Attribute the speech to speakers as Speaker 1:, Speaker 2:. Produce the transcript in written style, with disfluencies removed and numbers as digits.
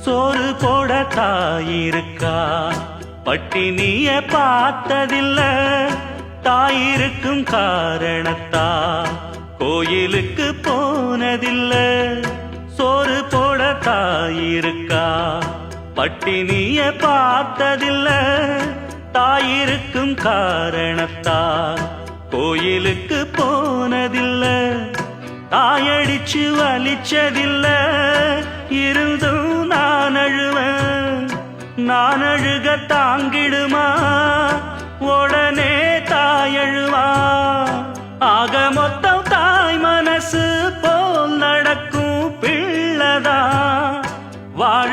Speaker 1: சோறு போட தாயிருக்கா, பட்டினிய பார்த்ததில்ல. தாயிருக்கும் காரணத்தா கோயிலுக்கு போனதில்ல. சோறு போட தாயிருக்கா, பட்டினிய பார்த்ததில்ல. தாயிருக்கும் காரணத்தா கோயிலுக்கு போனதில்ல. தாயடிச்சு வலிச்சதில்ல, இருந்தும் நான் அழுவேன். நான் அழுக தாங்கிடுமா, உடனே தாயழுவா. ஆக மொத்தம் தாய் மனசு போல் நடக்கும் பிள்ளதா வாழ